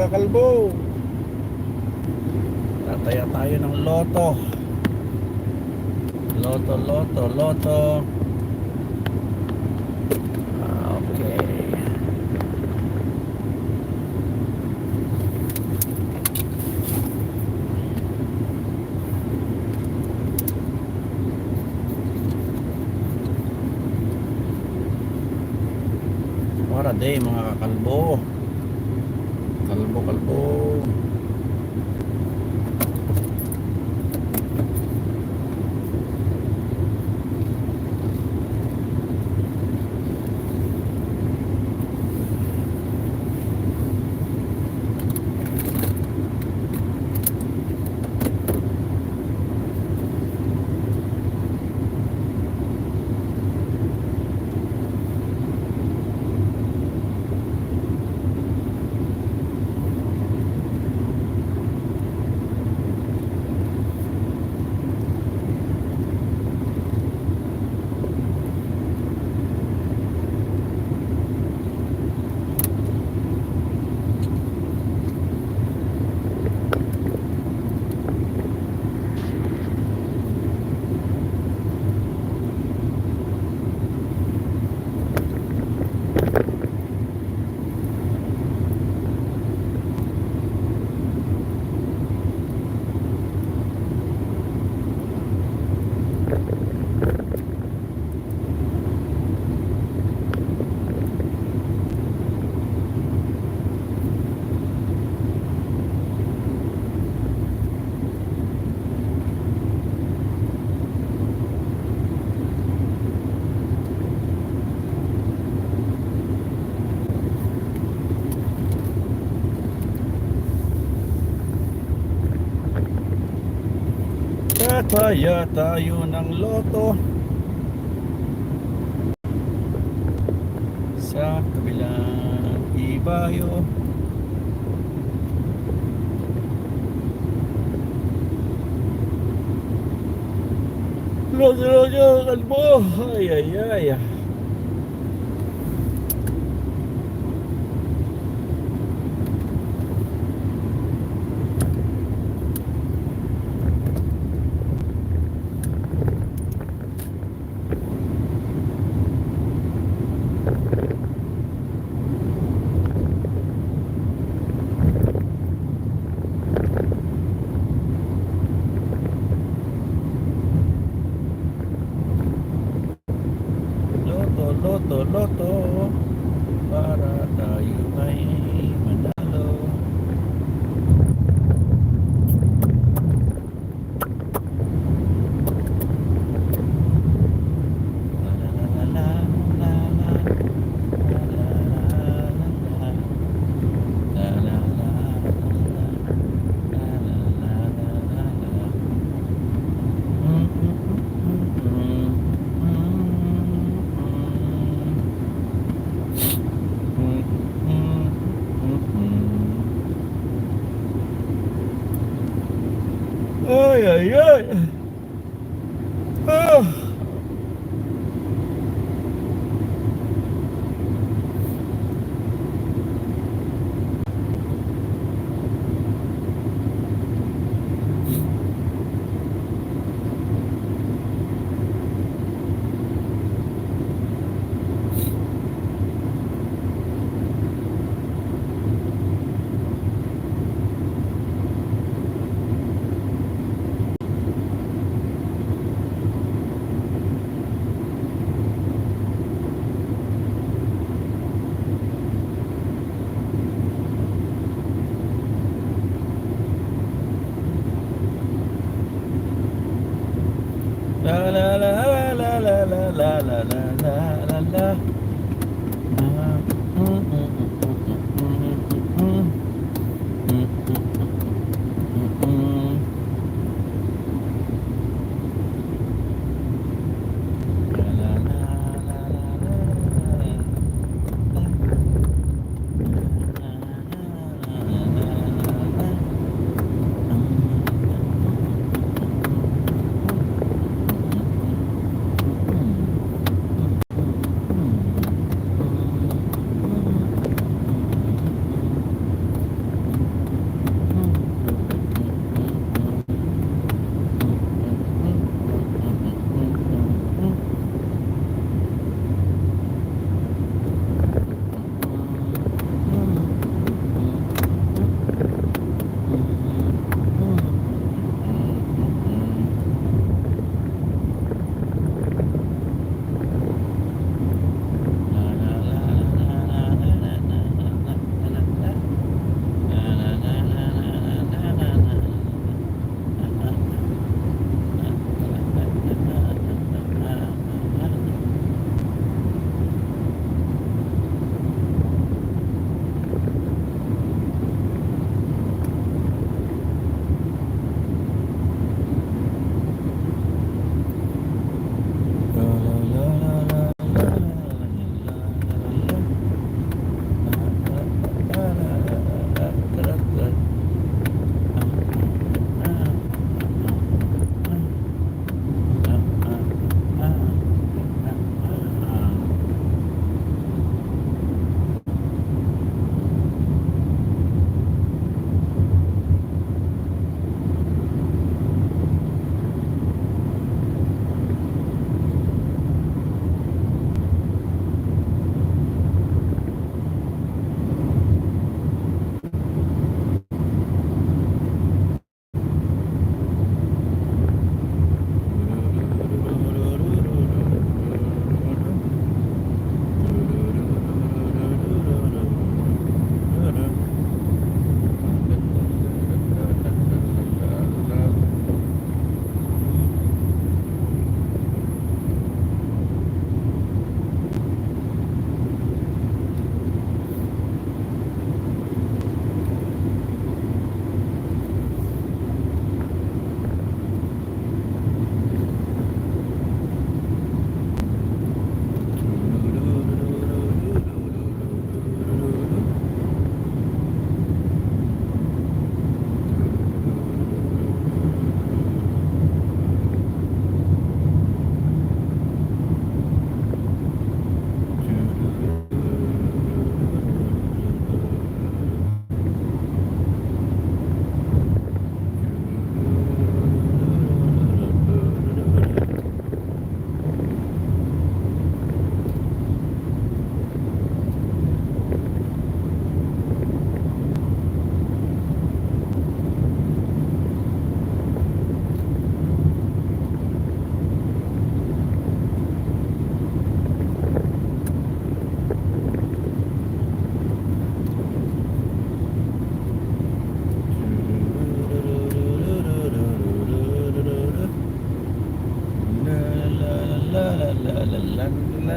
mga kalbo. Tataya tayo ng loto. Loto, loto, loto. Okay. Para day mga kakalbo. Kalbo, kalbo. Tataya tayo ng loto sa kabilang ibayo. Loto, loto, kalbo. Ay, ay, ay. Loto, loto, loto. Para tayo ay manalo. La la la la la la la la la la la ay, ay, ay. Ah. La la la la la la la la la la la.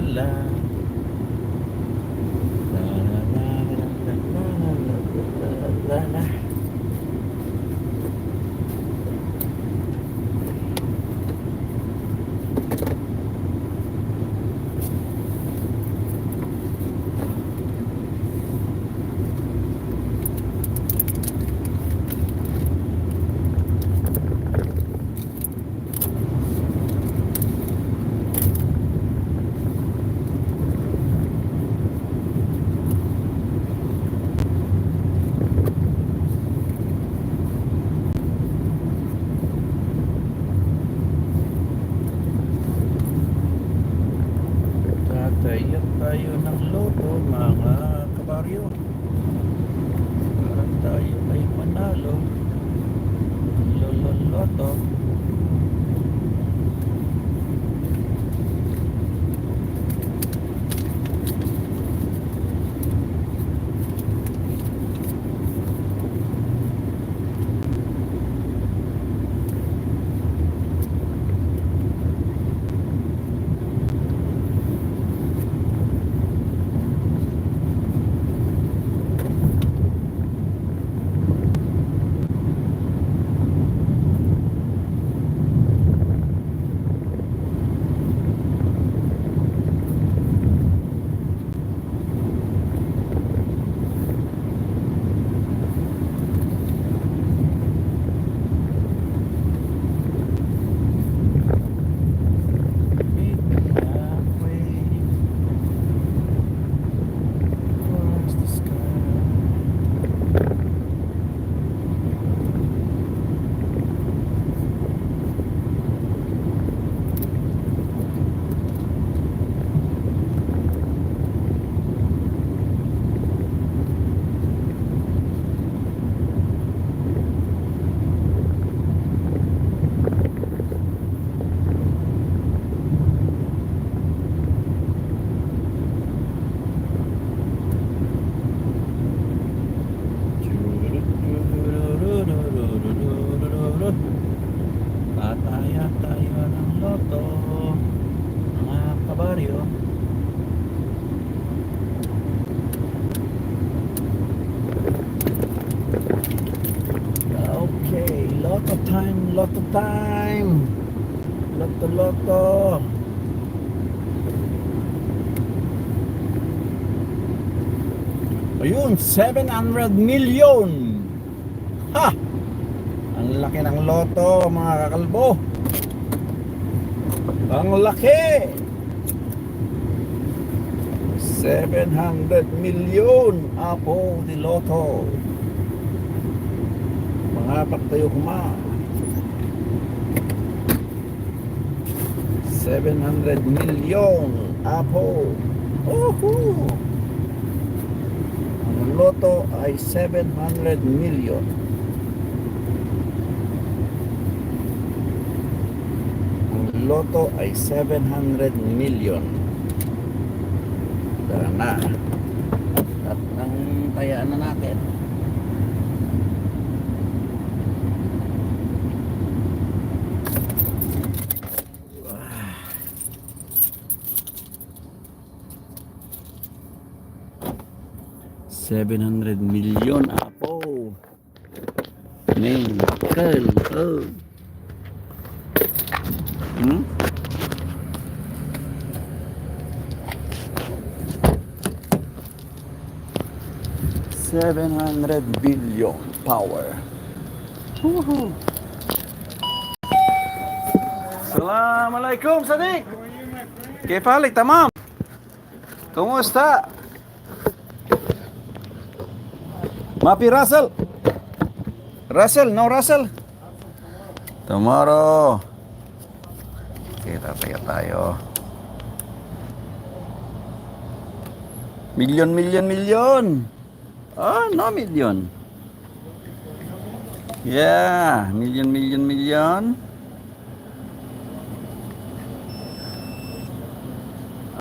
la. La la la la la la la la. Tatayo tayo ng loto mga kabaryo para tayo ay manalo lolo-loto. Taya tayo ng loto mga kabaryo. Okay, lotto time, lotto time. Lotto, lotto. Ayun, 700 million. Ha! Ang laki ng loto mga kakalbo. Ang laki. 700 million apo di loto. Mga paktayo kuma. 700 million apo. Oho. Ang loto ay 700 million. Lotto ay 700 million. Tara na. At ang tayaan na natin. $700 million apo. Name Kalbo. Hmm? $700 billion power. Woohoo! Assalamualaikum Sadiq. كيف حالك؟ تمام. ¿Cómo está? Mapi Russell. Russell, no Russell. Tomorrow. Kita tayo. Million. Oh, no million. Yeah, million.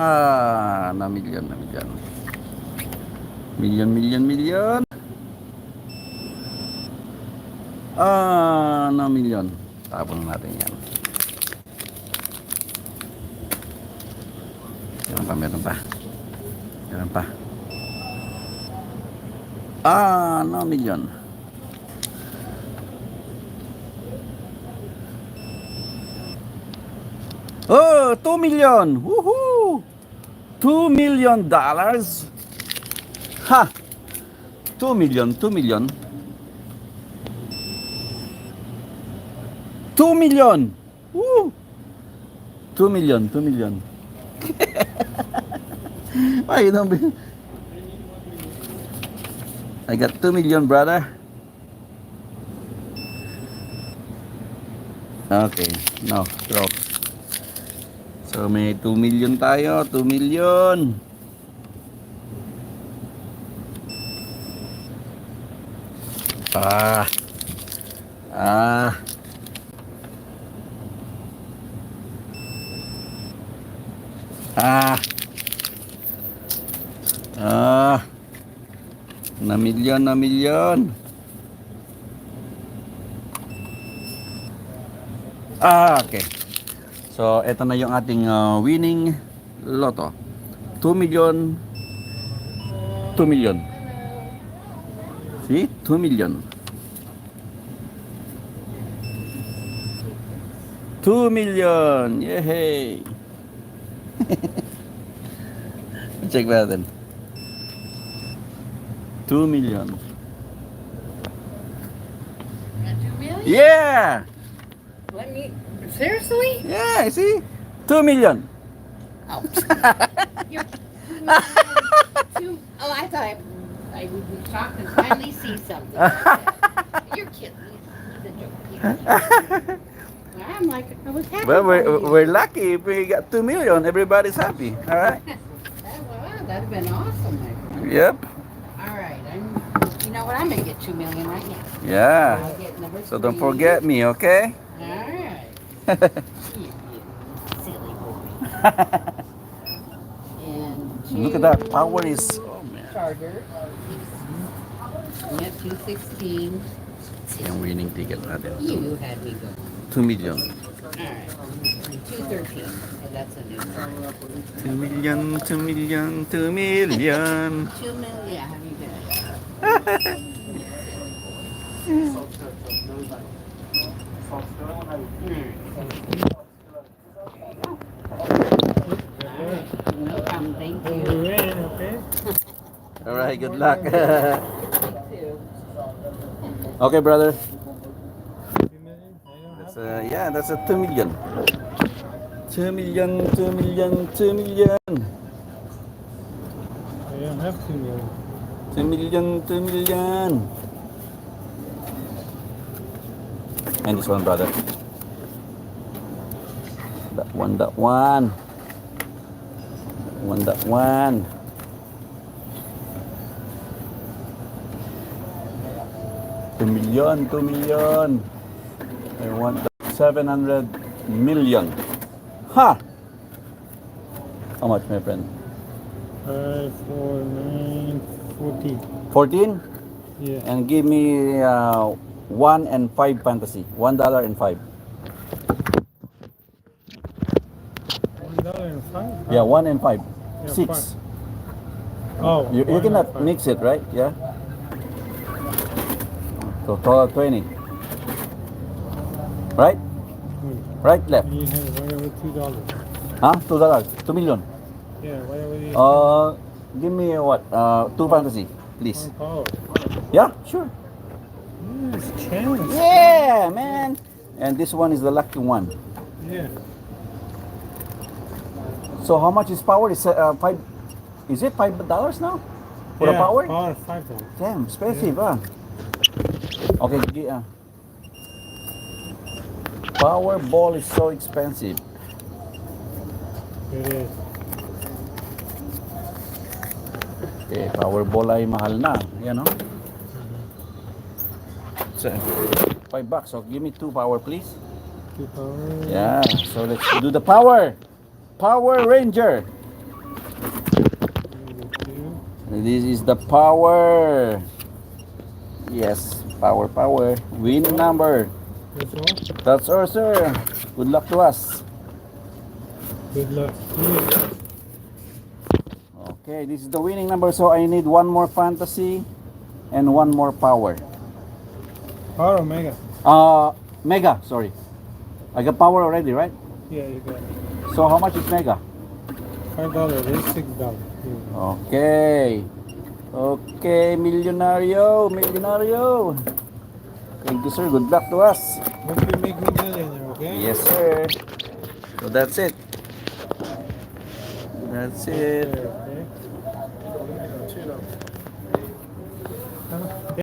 Ah, na million. Million. Ah, na million. Tapon natin yan. Meron pa, meron pa. Meron pa. Ah, no million. Oh, 2 million. Woohoo! $2 million. Ha! 2 million, 2 million. 2 million. Woo! 2 million, 2 million. Why you don't be... I got 2 million, brother. Okay, no, throw. So may 2 million tayo, 2 million. Ah. Ah. Ah. Ah. Na million, na million. Ah, okay. So, ito na yung ating winning lotto. 2 million. 2 million. See? 2 million. 2 million. Yay! Check natin. 2 million. Got 2 million? Yeah! Let me. Seriously? Yeah, see? 2 million. Oh. You're, oh, I thought I would be shocked and finally see something like that. You're kidding. He's a joke. I'm like, I was happy. Well, for you. we're lucky if we got 2 million. Everybody's happy. All right? Wow, that'd have been awesome, my friend. Yep. All right, you know what? I'm gonna get 2 million right now. Yeah. I'll get number So don't 3. forget me, okay? All right. You silly boy. And Look at that. Power is... Oh, man. charger. We have 216. Yung winning ticket natin. You had me go. 2 million. Alright. 213. And that's a new one. 2 million, 2 million, 2 million. 2 million. Have you been? No problem. Thank you. All right, good luck. Okay, brother. That's yeah, that's a 2 million. 2 million, 2 million, 2 million. I don't have 2 million. 2 million, 2 million. And this one, brother. That one, that one. One, that one. $2 million, 2 million. I want the 700 million. Ha! How much, my friend? 5, 4, 9, 14. 14? Yeah. And give me 1 and 5 fantasy. $1 and 5. $1 and 5? Yeah, 1 and 5. Yeah, 6. 5. Oh, You 1 cannot and 5. mix it, right? Yeah. So total 20. Right? Right, left. You have whatever $2. Huh? $2. 2 million. Yeah, whatever you Give me what? 2 fantasy, please. One power. Yeah, sure. Yes, chance. Yeah, man. And this one is the lucky one. Yeah. So how much is power? Is 5? Is it $5 now for the Yeah, power? Power $5. Damn, expensive, huh? Okay, power ball is so expensive. It is. Okay, power ball ay mahal na, you know. So, $5. So give me 2 power, please. 2 power. Yeah. So let's do the power. Power Ranger. This is the power. Yes, power. Win number. That's all. That's all, sir. Good luck to us. Good luck. Okay, this is the winning number. So I need one more fantasy and one more power. Power or mega? Mega, sorry. I got power already, right? Yeah, you got it. So how much is mega? $5. This is $6. Okay. Okay, millionario, millionario. Thank you, sir. Good luck to us. Hope you make me millionaire, okay? Yes, sir. So that's it. That's it. Okay.